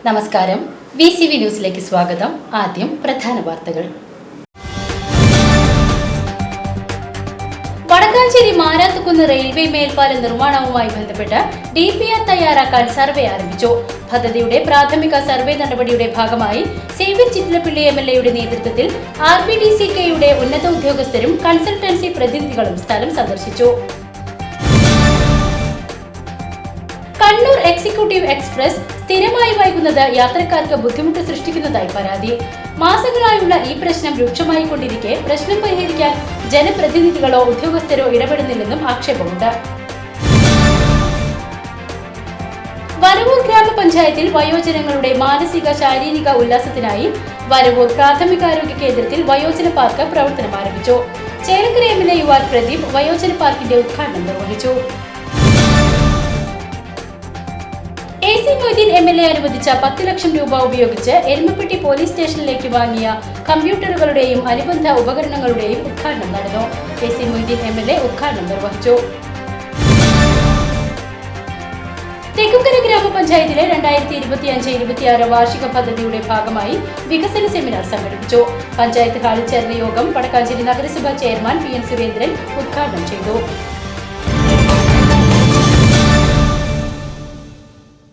നമസ്കാരം. VCV ന്യൂസിലേക്ക് സ്വാഗതം. ആദ്യം പ്രധാന വാർത്തകൾ. വടക്കാഞ്ചേരി മാരാത്തുകുന്ന് റെയിൽവേ മേൽപ്പാല നിർമ്മാണവുമായി ബന്ധപ്പെട്ട് DPR തയ്യാറാക്കാൻ സർവേ ആരംഭിച്ചു. പദ്ധതിയുടെ പ്രാഥമിക സർവേ നടപടിയുടെ ഭാഗമായി സേവ്യർ ചിറ്റിലപ്പിള്ളി MLA നേതൃത്വത്തിൽ RBDCKയുടെ ഉന്നത ഉദ്യോഗസ്ഥരും കൺസൾട്ടൻസി പ്രതിനിധികളും സ്ഥലം സന്ദർശിച്ചു. കണ്ണൂർ എക്സിക്യൂട്ടീവ് എക്സ്പ്രസ് സ്ഥിരമായി വൈകുന്നത് യാത്രക്കാർക്ക് ബുദ്ധിമുട്ട് സൃഷ്ടിക്കുന്നതായി പരാതി. മാസങ്ങളായുള്ള ഈ പ്രശ്നം രൂക്ഷമായിക്കൊണ്ടിരിക്കെ പ്രശ്നം പരിഹരിക്കാൻ ജനപ്രതിനിധികളോ ഉദ്യോഗസ്ഥരോ ഇടപെടുന്നില്ലെന്നും ആക്ഷേപമുണ്ട്. വരവൂർ ഗ്രാമപഞ്ചായത്തിൽ വയോജനങ്ങളുടെ മാനസിക ശാരീരിക ഉല്ലാസത്തിനായി വരവൂർ പ്രാഥമികാരോഗ്യ കേന്ദ്രത്തിൽ വയോജന പാർക്ക് പ്രവർത്തനം ആരംഭിച്ചു. ചേലക്കര MLA യുവാർ പ്രദീപ് വയോജന പാർക്കിന്റെ ഉദ്ഘാടനം നിർവഹിച്ചു. AC മൊയ്തീൻ MLA അനുവദിച്ച 10 ലക്ഷം രൂപ ഉപയോഗിച്ച് എരുമപ്പെട്ടി പോലീസ് സ്റ്റേഷനിലേക്ക് വാങ്ങിയ കമ്പ്യൂട്ടറുകളുടെയും അനുബന്ധ ഉപകരണങ്ങളുടെയും ഉദ്ഘാടനം നടന്നു. AC മൊയ്തീൻ MLA ഉദ്ഘാടനം നിർവഹിച്ചു. തെക്കുംകര ഗ്രാമപഞ്ചായത്തിലെ 2025-26 വാർഷിക പദ്ധതിയുടെ ഭാഗമായി വികസന സെമിനാർ സംഘടിപ്പിച്ചു. പഞ്ചായത്ത് ഹാളിൽ ചേർന്ന യോഗം വടക്കാഞ്ചേരി നഗരസഭാ ചെയർമാൻ PN സുരേന്ദ്രൻ ഉദ്ഘാടനം ചെയ്തു.